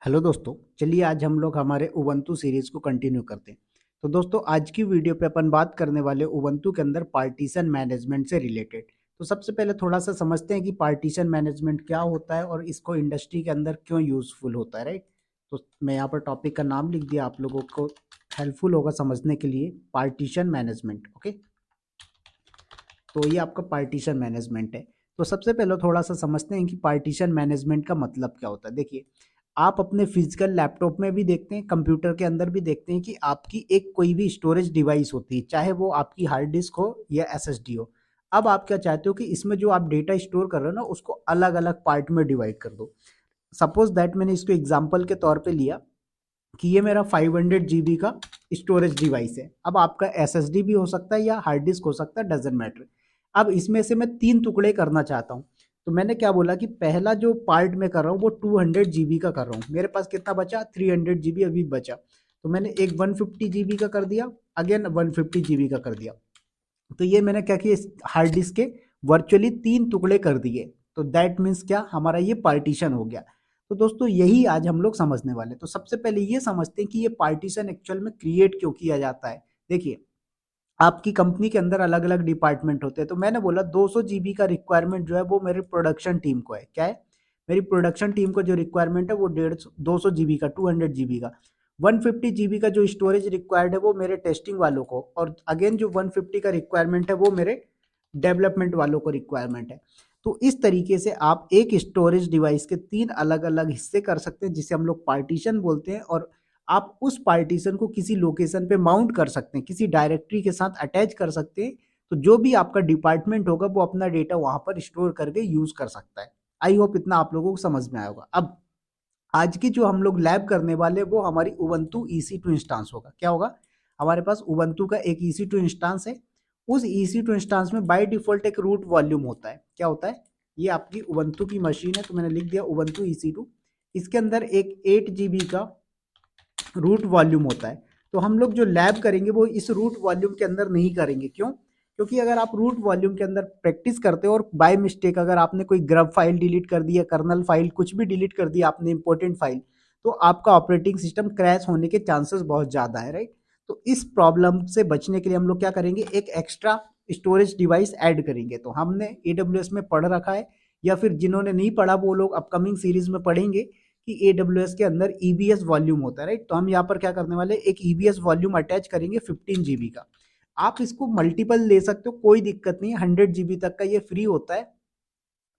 Hello दोस्तों, चलिए आज हम लोग हमारे उबंटू सीरीज को कंटिन्यू करते हैं। तो दोस्तों आज की वीडियो पे अपन बात करने वाले उबंटू के अंदर पार्टीशन मैनेजमेंट से रिलेटेड। तो सबसे पहले थोड़ा सा समझते हैं कि पार्टीशन मैनेजमेंट क्या होता है और इसको इंडस्ट्री के अंदर क्यों यूजफुल होता है, राइट। तो मैं यहाँ पर टॉपिक का नाम लिख दिया, आप लोगों को हेल्पफुल होगा समझने के लिए, पार्टीशन मैनेजमेंट। ओके, तो ये आपका पार्टीशन मैनेजमेंट है। तो सबसे पहले थोड़ा सा समझते हैं कि पार्टीशन मैनेजमेंट का मतलब क्या होता है। देखिए, आप अपने फिजिकल लैपटॉप में भी देखते हैं, कंप्यूटर के अंदर भी देखते हैं कि आपकी एक कोई भी स्टोरेज डिवाइस होती है, चाहे वो आपकी हार्ड डिस्क हो या एसएसडी हो। अब आप क्या चाहते हो कि इसमें जो आप डेटा स्टोर कर रहे हो ना, उसको अलग अलग पार्ट में डिवाइड कर दो। सपोज दैट मैंने इसको एग्जाम्पल के तौर पे लिया कि ये मेरा 500 GB का स्टोरेज डिवाइस है। अब आपका एसएसडी भी हो सकता है या हार्ड डिस्क हो सकता है, डजेंट मैटर। अब इसमें से मैं 3 टुकड़े करना चाहता हूँ। तो मैंने क्या बोला कि पहला जो पार्ट मैं कर रहा हूँ वो 200 GB का कर रहा हूँ। मेरे पास कितना बचा, 300 GB अभी बचा। तो मैंने एक 150 GB का कर दिया, अगेन 150 GB का कर दिया। तो ये मैंने क्या किया, हार्ड डिस्क के वर्चुअली 3 टुकड़े कर दिए। तो दैट मीन्स क्या, हमारा ये पार्टीशन हो गया। तो दोस्तों यही आज हम लोग समझने वाले। तो सबसे पहले ये समझते हैं कि ये पार्टीशन एक्चुअल में क्रिएट क्यों किया जाता है। देखिए, आपकी कंपनी के अंदर अलग अलग डिपार्टमेंट होते हैं। तो मैंने बोला 200 GB का रिक्वायरमेंट जो है वो मेरे प्रोडक्शन टीम को है। क्या है, मेरी प्रोडक्शन टीम को जो रिक्वायरमेंट है वो 200 GB का, 200 GB का। 150 GB का जो स्टोरेज रिक्वायर्ड है वो मेरे टेस्टिंग वालों को, और अगेन जो 150 का रिक्वायरमेंट है वो मेरे डेवलपमेंट वालों को रिक्वायरमेंट है। तो इस तरीके से आप एक स्टोरेज डिवाइस के 3 अलग अलग हिस्से कर सकते हैं, जिसे हम लोग पार्टीशन बोलते हैं। और आप उस पार्टीशन को किसी लोकेशन पे माउंट कर सकते हैं, किसी डायरेक्टरी के साथ अटैच कर सकते हैं। तो जो भी आपका डिपार्टमेंट होगा वो अपना डेटा वहां पर स्टोर करके यूज कर सकता है। आई होप इतना आप लोगों को समझ में आया होगा। अब आज की जो हम लोग लैब करने वाले वो हमारी उबंटू EC2 इंस्टांस होगा। क्या होगा, हमारे पास उबंटू का एक EC2 इंस्टांस है। उस EC2 इंस्टांस में बाय डिफॉल्ट एक रूट वॉल्यूम होता है। क्या होता है, ये आपकी उबंटू की मशीन है, तो मैंने लिख दिया उबंटू EC2। इसके अंदर एक 8 GB का रूट वॉल्यूम होता है। तो हम लोग जो लैब करेंगे वो इस रूट वॉल्यूम के अंदर नहीं करेंगे। क्यों, क्योंकि अगर आप रूट वॉल्यूम के अंदर प्रैक्टिस करते हो और बाय मिस्टेक अगर आपने कोई ग्रब फाइल डिलीट कर दी या कर्नल फाइल कुछ भी डिलीट कर दिया आपने इंपॉर्टेंट फाइल, तो आपका ऑपरेटिंग सिस्टम क्रैश होने के चांसेस बहुत ज़्यादा है, राइट। तो इस प्रॉब्लम से बचने के लिए हम लोग क्या करेंगे, एक एक्स्ट्रा स्टोरेज डिवाइस ऐड करेंगे। तो हमने AWS में पढ़ रखा है, या फिर जिन्होंने नहीं पढ़ा वो लोग अपकमिंग सीरीज में पढ़ेंगे कि AWS के अंदर EBS वॉल्यूम होता है, राइट। तो हम यहाँ पर क्या करने वाले, एक EBS वॉल्यूम अटैच करेंगे 15 GB का। आप इसको मल्टीपल ले सकते हो, कोई दिक्कत नहीं है। 100 GB तक का ये फ्री होता है,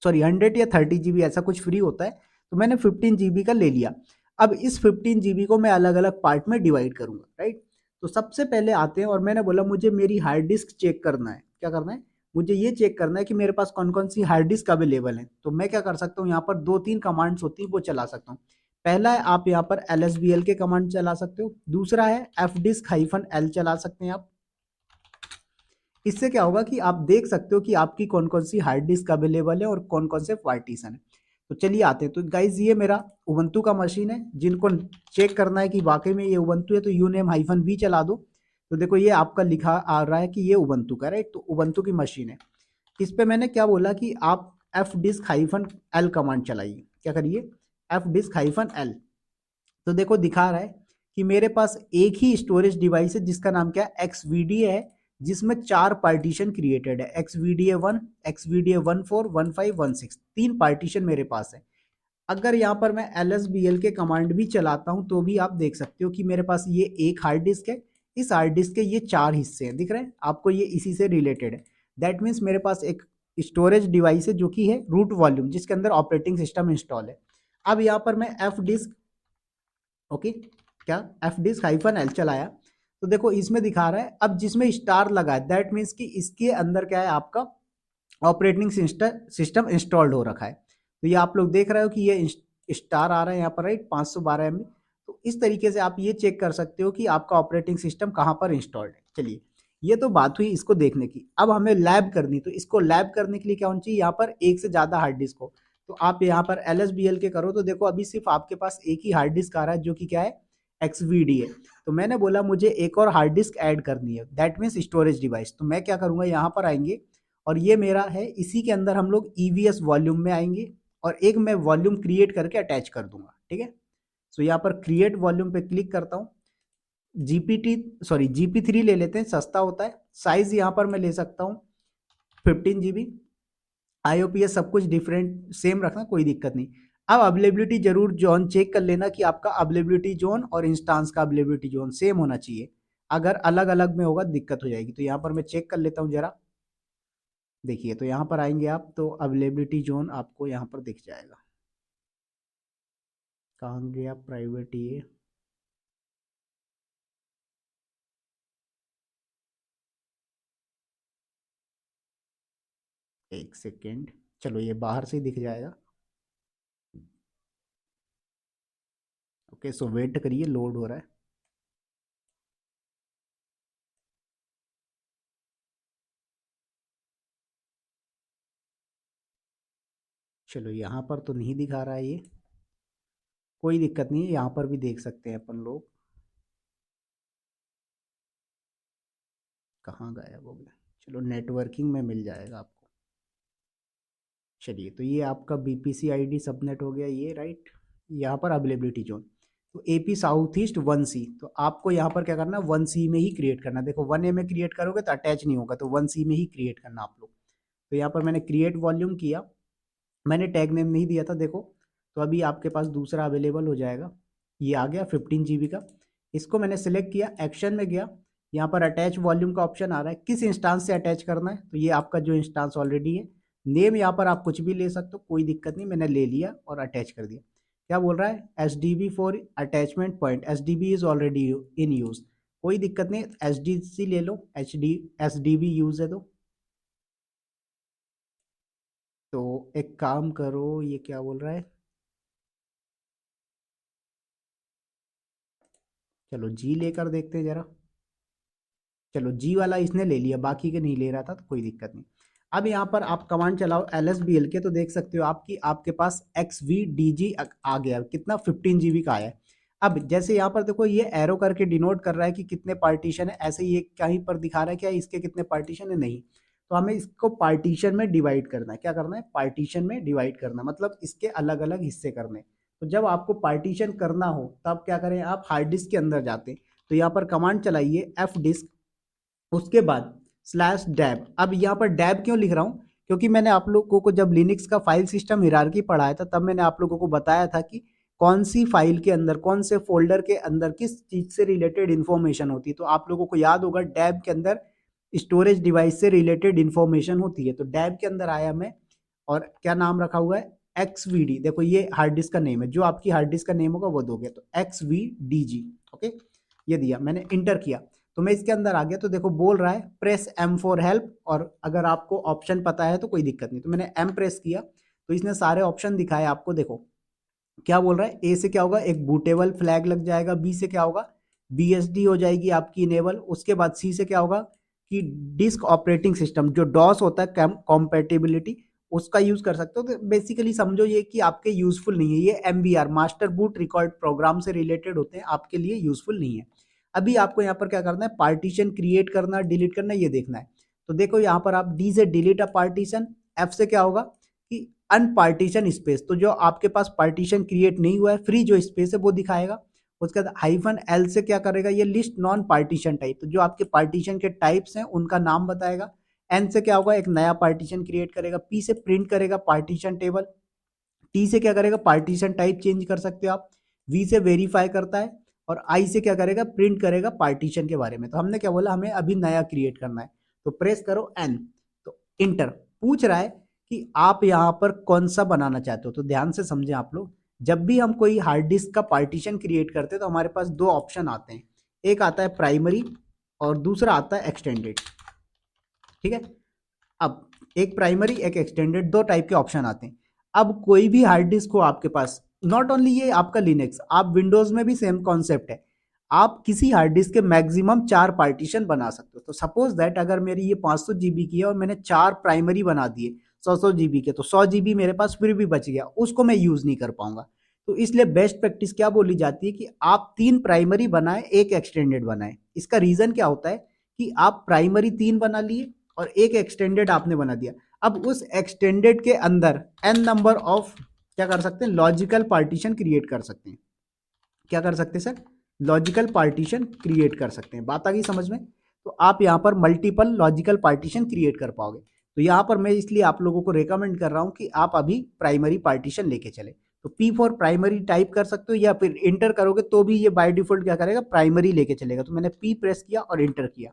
सॉरी 100 या 30 GB ऐसा कुछ फ्री होता है। तो मैंने 15 GB का ले लिया। अब इस 15 GB को मैं अलग अलग पार्ट में डिवाइड करूंगा, राइट। तो सबसे पहले आते हैं, और मैंने बोला मुझे मेरी हार्ड डिस्क चेक करना है। क्या करना है, मुझे ये चेक करना है कि मेरे पास कौन कौन सी हार्ड डिस्क अवेलेबल है। तो मैं क्या कर सकता हूँ, यहाँ पर 2-3 कमांड्स होती हैं वो चला सकता हूँ। पहला है, आप यहाँ पर LSBL के कमांड चला सकते हो। दूसरा है fdisk-l चला सकते हैं आप। इससे क्या होगा कि आप देख सकते हो कि आपकी कौन कौन सी हार्ड डिस्क अवेलेबल है और कौन कौन से पार्टीशन है। तो चलिए आते हैं। तो गाइज ये मेरा उबंटू का मशीन है, जिनको चेक करना है कि वाकई में ये उबंटू है तो uname-v चला दो। तो देखो ये आपका लिखा आ रहा है कि ये उबंटू का, राइट। तो उबंटू की मशीन है। इस पे मैंने क्या बोला कि आप fdisk-l कमांड चलाइए। क्या करिए, fdisk-l। तो देखो दिखा रहा है कि मेरे पास एक ही स्टोरेज डिवाइस है जिसका नाम क्या है, XVDA है, जिसमें 4 पार्टीशन क्रिएटेड है। XVDA1, XVDA14, 15, 16, 3 पार्टीशन मेरे पास है। अगर यहाँ पर मैं LSBL के कमांड भी चलाता हूँ तो भी आप देख सकते हो कि मेरे पास ये एक हार्ड डिस्क है। इस हार्ड डिस्क के ये 4 हिस्से हैं, दिख रहे हैं आपको, ये इसी से रिलेटेड है। दैट मीन्स मेरे पास एक स्टोरेज डिवाइस है जो कि है रूट वॉल्यूम, जिसके अंदर ऑपरेटिंग सिस्टम इंस्टॉल है। अब यहाँ पर मैं एफ डिस्क, ओके, क्या fdisk-l चलाया। तो देखो इसमें दिखा रहा है, अब जिसमें स्टार लगा है दैट मीन्स कि इसके अंदर क्या है, आपका ऑपरेटिंग सिस्टम इंस्टॉल्ड हो रखा है। तो ये आप लोग देख रहे हो कि ये स्टार आ रहा है यहाँ पर, राइट, 512 MB। तो इस तरीके से आप ये चेक कर सकते हो कि आपका ऑपरेटिंग सिस्टम कहाँ पर इंस्टॉल्ड है। चलिए, ये तो बात हुई इसको देखने की। अब हमें लैब करनी, तो इसको लैब करने के लिए क्या होना चाहिए, यहाँ पर एक से ज्यादा हार्ड डिस्क हो। तो आप यहाँ पर LSBL के करो तो देखो अभी सिर्फ आपके पास एक ही हार्ड डिस्क आ रहा है जो कि क्या है, XVDA। तो मैंने बोला मुझे एक और हार्ड डिस्क ऐड करनी है, दैट मीन्स स्टोरेज डिवाइस। तो मैं क्या करूंगा, यहाँ पर आएंगे और ये मेरा है, इसी के अंदर हम लोग EVS वॉल्यूम में आएंगे और एक मैं वॉल्यूम क्रिएट करके अटैच कर दूंगा, ठीक है। सो यहाँ पर क्रिएट वॉल्यूम पे क्लिक करता हूँ, GP3 ले लेते हैं, सस्ता होता है। साइज यहाँ पर मैं ले सकता हूँ 15 GB। IOPS सब कुछ डिफरेंट सेम रखना, कोई दिक्कत नहीं। अब अवेलेबिलिटी जरूर जोन चेक कर लेना कि आपका अवेलेबिलिटी जोन और इंस्टांस का अवेलेबिलिटी जोन सेम होना चाहिए। अगर अलग अलग में होगा दिक्कत हो जाएगी। तो यहाँ पर मैं चेक कर लेता हूँ जरा। देखिए, तो यहाँ पर आएंगे आप तो अवेलेबिलिटी जोन आपको यहाँ पर दिख जाएगा। कहाँ गया प्राइवेट ये, एक सेकेंड, चलो ये बाहर से ही दिख जाएगा। ओके, सो वेट करिए, लोड हो रहा है। चलो यहाँ पर तो नहीं दिखा रहा है ये, कोई दिक्कत नहीं है, यहाँ पर भी देख सकते हैं अपन लोग। कहाँ गायब हो गया, चलो नेटवर्किंग में मिल जाएगा आपको। चलिए, तो ये आपका BPC ID सबनेट हो गया ये, राइट। यहाँ पर अवेलेबिलिटी जोन तो AP साउथ ईस्ट 1C, तो आपको यहाँ पर क्या करना है 1C में ही क्रिएट करना। देखो 1A में क्रिएट करोगे तो अटैच नहीं होगा, तो 1C में ही क्रिएट करना आप लोग। तो यहाँ पर मैंने क्रिएट वॉल्यूम किया, मैंने टैग नेम नहीं दिया था देखो। तो अभी आपके पास दूसरा अवेलेबल हो जाएगा, ये आ गया 15 GB का। इसको मैंने सेलेक्ट किया, एक्शन में गया, यहाँ पर अटैच वॉल्यूम का ऑप्शन आ रहा है, किस इंस्टांस से अटैच करना है। तो ये आपका जो इंस्टांस ऑलरेडी है, नेम यहाँ पर आप कुछ भी ले सकते हो, कोई दिक्कत नहीं, मैंने ले लिया और अटैच कर दिया। क्या बोल रहा है, SDB for attachment point, SDB is already in use, कोई दिक्कत नहीं, SDC ले लो, SDB यूज है तो एक काम करो, ये क्या बोल रहा है, चलो जी लेकर देखते हैं जरा। चलो जी वाला इसने ले लिया, बाकी के नहीं ले रहा था, तो कोई दिक्कत नहीं। अब यहाँ पर आप कमांड चलाओ LSBL के, तो देख सकते हो आपके पास XVDG आ गया, कितना 15 GB का आया है। अब जैसे यहाँ पर देखो ये एरो करके डिनोट कर रहा है कि कितने पार्टीशन है, ऐसे ये कहीं पर दिखा रहा है क्या इसके कितने पार्टीशन है, नहीं। तो हमें इसको पार्टीशन में डिवाइड करना है, क्या करना है, पार्टीशन में डिवाइड करना, मतलब इसके अलग अलग हिस्से करने। तो जब आपको पार्टीशन करना हो तब क्या करें, आप हार्ड डिस्क के अंदर जाते हैं, तो यहाँ पर कमांड चलाइए fdisk, उसके बाद /डैब। अब यहाँ पर डैब क्यों लिख रहा हूँ, क्योंकि मैंने आप लोगों को जब लिनक्स का फाइल सिस्टम हिरार्की पढ़ाया था, तब मैंने आप लोगों को बताया था कि कौन सी फाइल के अंदर, कौन से फोल्डर के अंदर किस चीज से रिलेटेड इंफॉर्मेशन होती है। तो आप लोगों को याद होगा डैब के अंदर स्टोरेज डिवाइस से रिलेटेड इंफॉर्मेशन होती है। तो डैब के अंदर आया मैं, और क्या नाम रखा हुआ है, XVD। देखो ये हार्ड डिस्क का नेम है, जो आपकी हार्ड डिस्क का नेम होगा वो दोगे, तो XVDG। ओके, ये दिया, मैंने इंटर किया, तो मैं इसके अंदर आ गया। तो देखो बोल रहा है प्रेस M फॉर हेल्प, और अगर आपको ऑप्शन पता है तो कोई दिक्कत नहीं। तो मैंने M प्रेस किया, तो इसने सारे ऑप्शन दिखाए आपको। देखो क्या बोल रहा है, ए से क्या होगा, एक बूटेबल फ्लैग लग जाएगा, बी से क्या होगा, BSD हो जाएगी आपकी इनेबल, उसके बाद सी से क्या होगा कि डिस्क ऑपरेटिंग सिस्टम, जो डॉस होता है कॉम्पेटिबिलिटी, उसका यूज कर सकते हो। तो बेसिकली समझो ये कि आपके यूजफुल नहीं है, ये MBR master boot record program से रिलेटेड होते हैं, आपके लिए यूजफुल नहीं है। अभी आपको यहाँ पर क्या करना है, पार्टीशन क्रिएट करना, डिलीट करना, ये देखना है। तो देखो यहाँ पर आप डी से डिलीट अ पार्टीशन, एफ से क्या होगा कि अनपार्टीशन स्पेस, तो जो आपके पास पार्टीशन क्रिएट नहीं हुआ है, फ्री जो स्पेस है वो दिखाएगा। उसके बाद -L से क्या करेगा, ये लिस्ट नॉन पार्टीशन टाइप, तो जो आपके पार्टीशन के टाइप्स हैं उनका नाम बताएगा। N से क्या होगा, एक नया पार्टीशन क्रिएट करेगा। P से प्रिंट करेगा पार्टीशन टेबल। T से क्या करेगा, पार्टीशन टाइप चेंज कर सकते हो आप। V से वेरीफाई करता है, और I से क्या करेगा, प्रिंट करेगा पार्टीशन के बारे में। तो हमने क्या बोला, हमें अभी नया क्रिएट करना है, तो प्रेस करो N, तो इंटर। पूछ रहा है कि आप यहाँ पर कौन सा बनाना चाहते हो, तो ध्यान से समझें आप लोग। जब भी हम कोई हार्ड डिस्क का पार्टीशन क्रिएट करते हैं तो हमारे पास दो ऑप्शन आते हैं, एक आता है प्राइमरी और दूसरा आता है एक्सटेंडेड, ठीक है। अब एक प्राइमरी एक एक्सटेंडेड, दो टाइप के ऑप्शन आते हैं। अब कोई भी हार्ड डिस्क हो आपके पास, नॉट ओनली ये आपका लिनक्स, आप विंडोज में भी सेम कॉन्सेप्ट है, आप किसी हार्ड डिस्क के मैक्सिमम 4 पार्टीशन बना सकते हो। तो सपोज दैट अगर मेरी ये 500 GB की है और मैंने 4 प्राइमरी बना दिए 100 GB के, तो 100 GB मेरे पास फिर भी बच गया, उसको मैं यूज नहीं कर पाऊंगा। तो इसलिए बेस्ट प्रैक्टिस क्या बोली जाती है कि आप 3 प्राइमरी बनाएं, एक एक्सटेंडेड बनाएं। इसका रीजन क्या होता है कि आप प्राइमरी 3 बना लिए और एक एक्सटेंडेड आपने बना दिया, अब उस एक्सटेंडेड के अंदर n नंबर ऑफ क्या कर सकते हैं, लॉजिकल पार्टीशन क्रिएट कर सकते हैं। क्या कर सकते हैं सर, लॉजिकल पार्टीशन क्रिएट कर सकते हैं। बात आ गई समझ में? तो आप यहाँ पर मल्टीपल लॉजिकल पार्टीशन क्रिएट कर पाओगे। तो यहाँ पर मैं इसलिए आप लोगों को रेकमेंड कर रहा हूँ कि आप अभी प्राइमरी पार्टीशन लेके चले। तो P फॉर प्राइमरी टाइप कर सकते हो, या फिर इंटर करोगे तो भी ये बाय डिफॉल्ट क्या करेगा, प्राइमरी लेके चलेगा। तो मैंने P प्रेस किया और इंटर किया।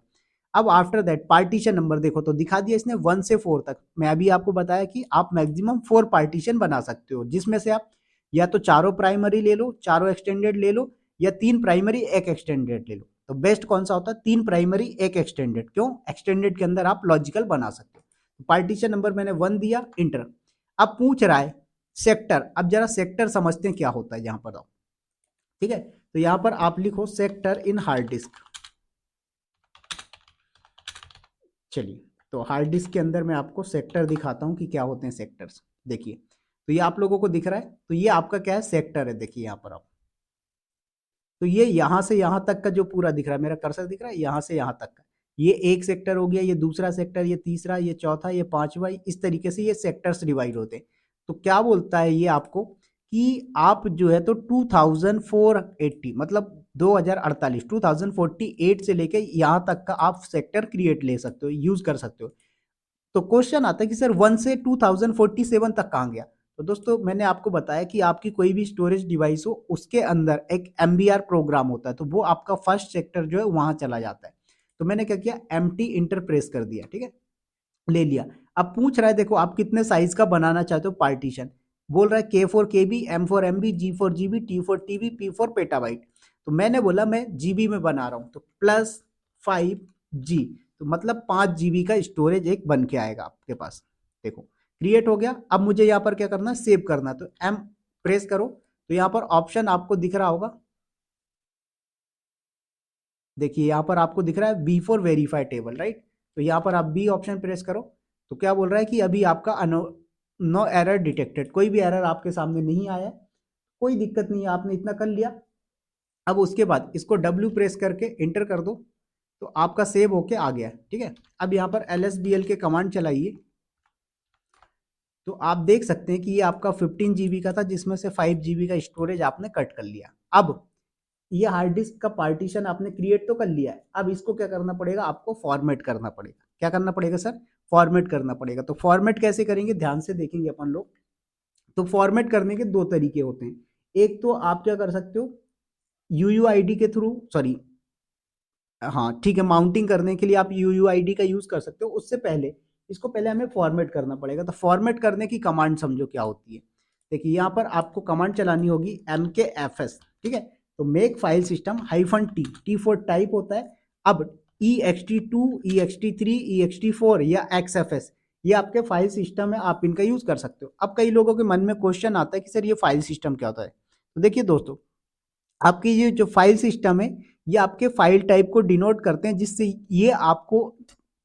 अब आफ्टर दैट पार्टीशन नंबर देखो तो दिखा दिया इसने 1 से 4 तक। मैं अभी आपको बताया कि आप मैक्सिमम 4 पार्टीशन बना सकते हो, जिसमें से आप या तो चारों प्राइमरी ले लो, चारों एक्सटेंडेड ले लो, या 3 प्राइमरी एक एक्सटेंडेड ले लो। तो बेस्ट कौन सा होता है, 3 प्राइमरी एक एक्सटेंडेड। क्यों? एक्सटेंडेड के अंदर आप लॉजिकल बना सकते हो। पार्टीशन नंबर मैंने 1 दिया, इंटर। अब पूछ रहा है सेक्टर। अब जरा सेक्टर समझते हैं क्या होता है यहां पर आओ। ठीक है, तो यहां पर आप लिखो सेक्टर इन हार्ड डिस्क। चलिए, तो हार्ड डिस्क के अंदर मैं आपको सेक्टर दिखाता हूं कि क्या होते हैं सेक्टर्स। देखिए, तो ये आप लोगों को दिख रहा है, तो ये आपका क्या है, सेक्टर है। देखिए यहां पर आप, तो ये यहां से यहां तक का जो पूरा दिख रहा है, मेरा कर्सर दिख रहा है, यहां से यहां तक का, ये एक सेक्टर हो गया, ये दूसरा सेक्टर, ये तीसरा, ये चौथा, ये पांचवा। इस तरीके से ये सेक्टर्स डिवाइड होते हैं। तो क्या बोलता है ये आपको कि आप जो है तो 2480 मतलब 2048 2048 से लेके यहाँ तक का आप सेक्टर क्रिएट ले सकते हो, यूज कर सकते हो। तो क्वेश्चन आता है कि सर 1 से 2047 तक कहाँ गया? तो दोस्तों मैंने आपको बताया कि आपकी कोई भी स्टोरेज डिवाइस हो उसके अंदर एक MBR प्रोग्राम होता है, तो वो आपका फर्स्ट सेक्टर जो है वहां चला जाता है। तो मैंने क्या किया, एम्प्टी इंटर प्रेस कर दिया। ठीक है, ले लिया। अब पूछ रहा है देखो आप कितने साइज का बनाना चाहते हो पार्टीशन। बोल रहा है K for KB, M for MB, G for GB, T for TB, P for petabyte. तो मैंने बोला मैं GB में बना रहा हूं, तो +5G, तो मतलब 5 GB का स्टोरेज एक बन के आएगा आपके पास। देखो क्रिएट हो गया। अब मुझे यहाँ पर क्या करना है, सेव करना है। तो M प्रेस करो, तो यहाँ पर ऑप्शन आपको दिख रहा होगा। देखिए यहाँ पर आपको दिख रहा है B for verify table, right. तो यहाँ पर आप B ऑप्शन प्रेस करो। तो क्या बोल रहा है कि अभी आपका नो एरर डिटेक्टेड, कोई भी एरर आपके सामने नहीं आया। कोई दिक्कत नहीं है, आपने इतना कर लिया। अब उसके बाद इसको W प्रेस करके इंटर कर दो, तो आपका सेव होके आ गया। ठीक है, अब यहाँ पर LSDL के कमांड चलाइए, तो आप देख सकते हैं कि ये आपका 15 GB का था, जिसमें से 5 GB का स्टोरेज आपने कट कर लिया। अब ये हार्ड डिस्क का पार्टीशन आपने क्रिएट तो कर लिया है, अब इसको क्या करना पड़ेगा, आपको फॉर्मेट करना पड़ेगा। क्या करना पड़ेगा सर, फॉर्मेट करना पड़ेगा। तो फॉर्मेट कैसे करेंगे, ध्यान से देखेंगे अपन लोग। तो फॉर्मेट करने के 2 तरीके होते हैं। एक तो आप क्या कर सकते हो, UUID के थ्रू, सॉरी हाँ ठीक है, माउंटिंग करने के लिए आप UUID का यूज कर सकते हो। उससे पहले इसको पहले हमें फॉर्मेट करना पड़ेगा। तो फॉर्मेट करने की कमांड समझो क्या होती है। देखिए यहाँ पर आपको कमांड चलानी होगी MKFS। ठीक है, तो make file system -T, T for type होता है। अब ext2, ext3, ext4 या XFS, ये आपके फाइल सिस्टम है, आप इनका यूज कर सकते हो। अब कई लोगों के मन में क्वेश्चन आता है कि सर ये फाइल सिस्टम क्या होता है। तो देखिए दोस्तों, आपकी ये जो फाइल सिस्टम है, ये आपके फाइल टाइप को डिनोट करते हैं, जिससे ये आपको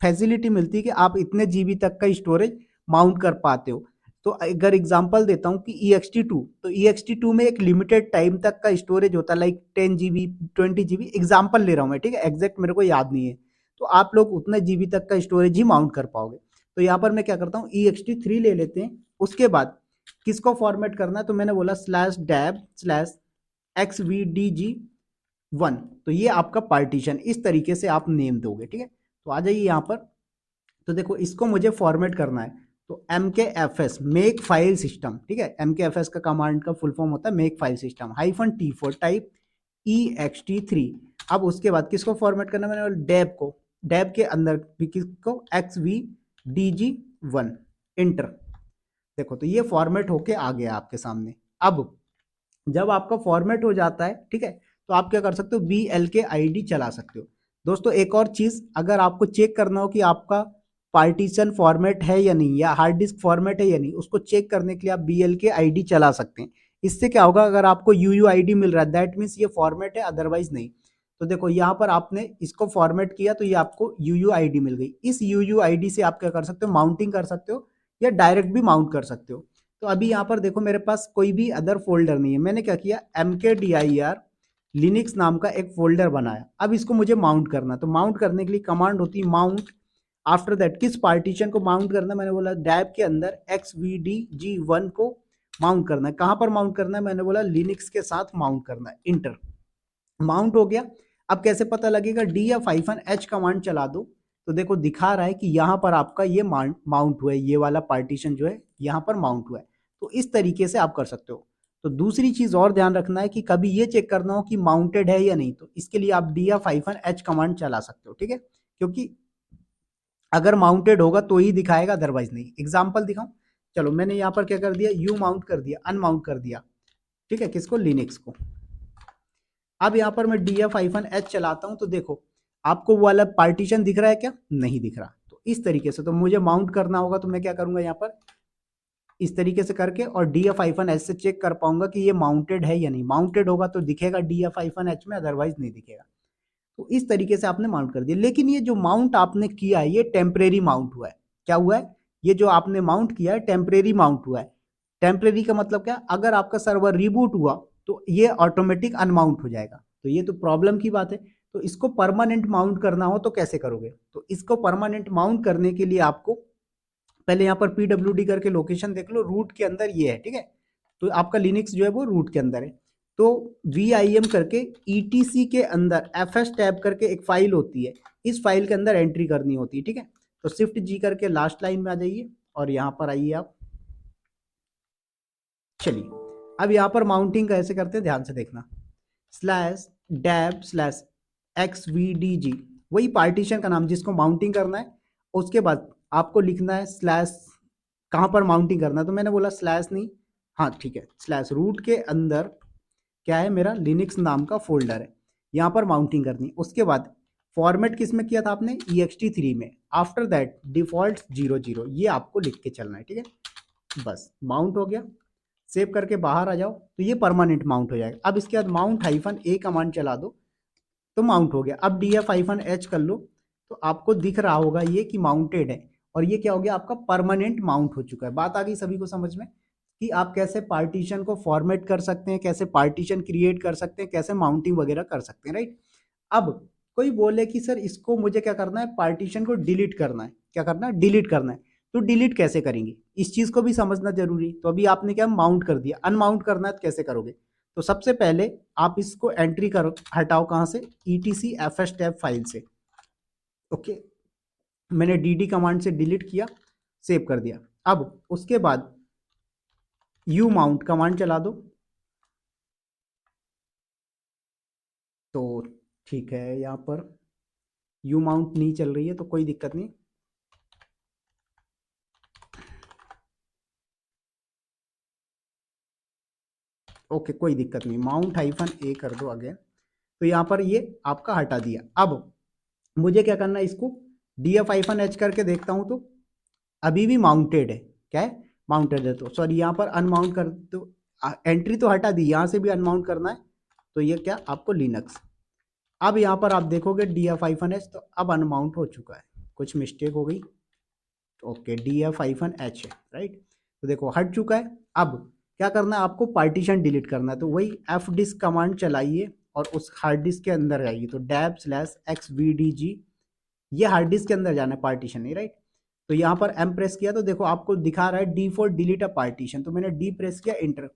फैसिलिटी मिलती है कि आप इतने GB तक का स्टोरेज माउंट कर पाते हो। तो अगर एग्जांपल देता हूं कि ext2, तो ext2 में एक लिमिटेड टाइम तक का स्टोरेज होता है, लाइक 10 GB 20 GB, एग्जांपल ले रहा हूं मैं। ठीक है, एग्जैक्ट मेरे को याद नहीं है। तो आप लोग उतने GB तक का स्टोरेज ही माउंट कर पाओगे। तो यहाँ पर मैं क्या करता हूँ, ext3 ले लेते हैं। उसके बाद किसको फॉर्मेट करना है, तो मैंने बोला /deb/xvdg1। तो ये आपका पार्टीशन, इस तरीके से आप नेम दोगे। ठीक है, तो आ जाइए यहाँ पर। तो देखो इसको मुझे फॉर्मेट करना है, तो MKFS मेक फाइल सिस्टम। ठीक है, MKFS का कमांड का फुल फॉर्म होता है make file system, -T for type ext3। अब उसके बाद किसको फॉर्मेट करना है, मैंने डेब को, डेब के अंदर भी किसको, xvdg1, इंटर। देखो तो ये फॉर्मेट होके आ गया आपके सामने। अब जब आपका फॉर्मेट हो जाता है, ठीक है, तो आप क्या कर सकते हो, BLK-ID चला सकते हो। दोस्तों एक और चीज, अगर आपको चेक करना हो कि आपका पार्टीशन फॉर्मेट है या नहीं, या हार्ड डिस्क फॉर्मेट है या नहीं, उसको चेक करने के लिए आप BLK-ID चला सकते हैं। इससे क्या होगा, अगर आपको UUID मिल रहा है दैट मीन्स ये फॉर्मेट है, अदरवाइज नहीं। तो देखो यहाँ पर आपने इसको फॉर्मेट किया, तो ये आपको UUID मिल गई। इस UUID से आप क्या कर सकते हो, माउंटिंग कर सकते हो, या डायरेक्ट भी माउंट कर सकते हो। तो अभी यहाँ पर देखो मेरे पास कोई भी अदर फोल्डर नहीं है। मैंने क्या किया, MKDIR लिनक्स नाम का एक फोल्डर बनाया। अब इसको मुझे माउंट करना, तो माउंट करने के लिए कमांड होती है माउंट। आफ्टर दैट किस पार्टीशन को माउंट करना, मैंने बोला डैब के अंदर XVDG1 को माउंट करना है। कहाँ पर माउंट करना है? मैंने बोला लिनक्स के साथ माउंट करना है। इंटर, माउंट हो गया। अब कैसे पता लगेगा? df-h कमांड चला दो तो देखो दिखा रहा है कि यहाँ पर आपका ये माउंट हुआ है, ये वाला पार्टीशन जो है यहाँ पर माउंट हुआ है। तो इस तरीके से आप कर सकते हो। तो दूसरी चीज और ध्यान रखना है कि कभी ये चेक करना हो कि माउंटेड है या नहीं, तो इसके लिए आप df-h कमांड चला सकते हो, ठीक है, क्योंकि अगर माउंटेड होगा तो ही दिखाएगा, अदरवाइज नहीं। एग्जाम्पल दिखाऊं? चलो मैंने यहाँ पर क्या कर दिया, यू माउंट कर दिया, अनमाउंट कर दिया, ठीक है, किसको? लिनक्स को। अब यहाँ पर मैं df-h चलाता हूं तो देखो आपको वो वाला पार्टीशन दिख रहा है क्या? नहीं दिख रहा। तो इस तरीके से तो मुझे माउंट करना होगा, तो मैं क्या करूंगा यहाँ पर इस तरीके से करके, और df-h से चेक कर पाऊंगा कि ये माउंटेड है या नहीं। माउंटेड होगा तो दिखेगा df-h में, अदरवाइज नहीं दिखेगा। तो इस तरीके से आपने माउंट कर दिया। लेकिन ये जो माउंट आपने किया है ये टेम्परेरी माउंट हुआ है। क्या हुआ है? ये जो आपने माउंट किया है टेम्परेरी माउंट हुआ है। टेम्परेरी का मतलब क्या? अगर आपका सर्वर रिबूट हुआ तो ये ऑटोमेटिक अनमाउंट हो जाएगा। तो ये तो प्रॉब्लम की बात है। तो इसको परमानेंट माउंट करना हो तो कैसे करोगे? तो इसको परमानेंट माउंट करने के लिए आपको पहले यहाँ पर pwd करके लोकेशन देख लो, रूट के अंदर ये है, ठीक है। तो आपका लिनक्स जो है वो रूट के अंदर है। तो vim करके etc के अंदर fs टैब करके एक फाइल होती है, इस फाइल के अंदर एंट्री करनी होती है, ठीक है। तो शिफ्ट जी करके लास्ट लाइन में आ जाइए और यहाँ पर आइए आप। चलिए अब यहाँ पर माउंटिंग कैसे करते हैं ध्यान से देखना। स्लैश डैब स्लैश xvdg, वही पार्टीशन का नाम जिसको माउंटिंग करना है। उसके बाद आपको लिखना है स्लैश, कहाँ पर माउंटिंग करना है? तो मैंने बोला स्लैश नहीं, हाँ ठीक है, स्लैश रूट के अंदर क्या है, मेरा लिनक्स नाम का फोल्डर है, यहाँ पर माउंटिंग करनी है। उसके बाद फॉर्मेट किस में किया था आपने? ext3 में। आफ्टर दैट डिफॉल्ट 00, ये आपको लिख के चलना है, ठीक है। बस माउंट हो गया। सेव करके बाहर आ जाओ तो ये परमानेंट माउंट हो जाएगा। अब इसके बाद माउंट-a कमांड चला दो तो माउंट हो गया। अब df-h कर लो तो आपको दिख रहा होगा ये कि माउंटेड है, और ये क्या हो गया आपका? परमानेंट माउंट हो चुका है। बात आ गई सभी को समझ में कि आप कैसे पार्टीशन को फॉर्मेट कर सकते हैं, कैसे पार्टीशन क्रिएट कर सकते हैं, कैसे माउंटिंग वगैरह कर सकते हैं, राइट। अब कोई बोले कि सर इसको मुझे क्या करना है, पार्टीशन को डिलीट करना है। क्या करना है? डिलीट करना है। तो डिलीट कैसे करेंगे, इस चीज को भी समझना जरूरी। तो अभी आपने क्या माउंट कर दिया, अनमाउंट करना है तो कैसे करोगे? तो सबसे पहले आप इसको एंट्री करो, हटाओ कहाँ से? etc fs टैब फाइल से। ओके, मैंने dd कमांड से डिलीट किया, सेव कर दिया। अब उसके बाद यू माउंट कमांड चला दो। तो ठीक है, यहाँ पर यू माउंट नहीं चल रही है तो कोई दिक्कत नहीं। ओके कोई दिक्कत नहीं, माउंट-a कर दो अगेन। तो यहाँ पर ये आपका हटा दिया। अब मुझे क्या करना है, इसको df-h करके देखता हूँ तो अभी भी माउंटेड है। क्या है? माउंटेड है। तो सॉरी यहाँ पर अनमाउंट कर दो, एंट्री तो हटा दी, यहाँ से भी अनमाउंट करना है। तो ये क्या आपको लिनक्स। अब यहाँ पर आप देखोगे df-h तो अब अनमाउंट हो चुका है, कुछ मिस्टेक हो गई। ओके df-h है, राइट। तो देखो हट चुका है। अब क्या करना है आपको? पार्टीशन डिलीट करना है। तो वही fdisk कमांड चलाइए और उस हार्ड डिस्क के अंदर जाइए। तो डैब स्लैश xvdg, ये हार्ड डिस्क के अंदर जाना है, पार्टीशन नहीं, राइट। तो यहाँ पर एम प्रेस किया तो देखो आपको दिखा रहा है D for delete a partition. तो मैंने डी प्रेस किया, इंटर।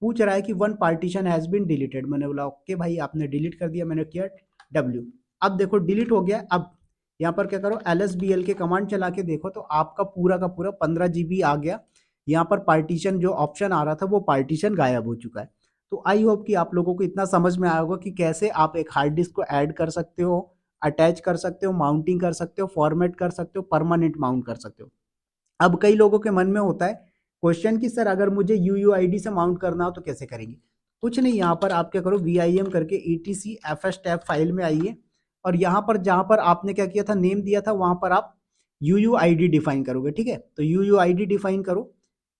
पूछ रहा है कि one partition has been deleted. मैंने बोला ओके भाई आपने डिलीट कर दिया, मैंने किया डब्ल्यू। अब देखो डिलीट हो गया। अब यहाँ पर क्या करो, lsbl के कमांड चला के देखो तो आपका पूरा का पूरा 15 GB आ गया। यहाँ पर पार्टीशन जो ऑप्शन आ रहा था वो पार्टीशन गायब हो चुका है। तो आई होप कि आप लोगों को इतना समझ में आया होगा कि कैसे आप एक हार्ड डिस्क को ऐड कर सकते हो, अटैच कर सकते हो, माउंटिंग कर सकते हो, फॉर्मेट कर सकते हो, परमानेंट माउंट कर सकते हो। अब कई लोगों के मन में होता है क्वेश्चन कि सर अगर मुझे यूयूआईडी से माउंट करना हो तो कैसे करेंगे? कुछ नहीं, यहाँ पर आप क्या करो, vim करके etc fs टैब फाइल में आइए, और यहाँ पर जहाँ पर आपने क्या किया था, नेम दिया था, वहाँ पर आप यूयूआईडी डिफाइन करोगे, ठीक है। तो यूयूआईडी डिफाइन करो,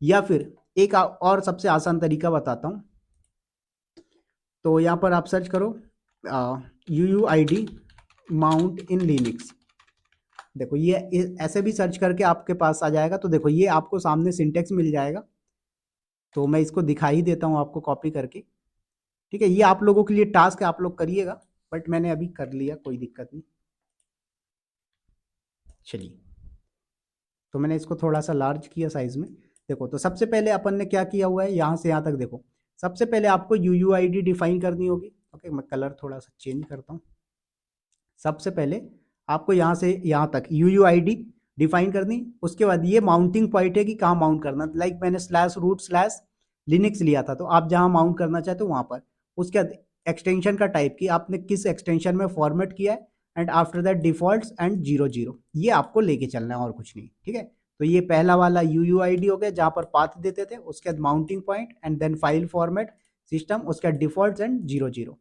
या फिर एक और सबसे आसान तरीका बताता हूँ। तो यहाँ पर आप सर्च करो यूयूआईडी माउंट इन लिनक्स। देखो ये ऐसे भी सर्च करके आपके पास आ जाएगा। तो देखो ये आपको सामने सिंटेक्स मिल जाएगा। तो मैं इसको दिखा ही देता हूँ आपको कॉपी करके, ठीक है। ये आप लोगों के लिए टास्क है, आप लोग करिएगा, बट मैंने अभी कर लिया, कोई दिक्कत नहीं। चलिए, तो मैंने इसको थोड़ा सा लार्ज किया साइज में। देखो, तो सबसे पहले अपन ने क्या किया हुआ है, यहाँ से यहाँ तक देखो, सबसे पहले आपको यूयूआईडी डिफाइन करनी होगी। ओके, मैं कलर थोड़ा सा चेंज करता हूँ। सबसे पहले आपको यहाँ से यहाँ तक यूयूआईडी डिफाइन करनी, उसके बाद ये माउंटिंग पॉइंट है कि कहाँ माउंट करना, लाइक मैंने स्लैश रूट स्लैश लिनक्स लिया था, तो आप जहाँ माउंट करना चाहते हो वहाँ पर। उसके बाद एक्सटेंशन का टाइप की आपने किस एक्सटेंशन में फॉर्मेट किया है, and after that default and 00, ये आपको लेके चलना है और कुछ नहीं, ठीक है। तो ये पहला वाला यूयूआईडी हो गया जहाँ पर पाथ देते थे, उसके बाद mounting point and then file format system, उसके बाद डिफॉल्ट एंड 00।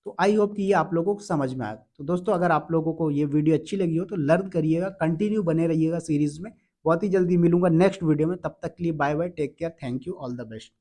तो आई होप कि ये आप लोगों को समझ में आया। तो दोस्तों, अगर आप लोगों को ये वीडियो अच्छी लगी हो तो लर्न करिएगा, कंटिन्यू बने रहिएगा सीरीज में। बहुत ही जल्दी मिलूंगा नेक्स्ट वीडियो में, तब तक के लिए bye bye, take care, thank you, all the best.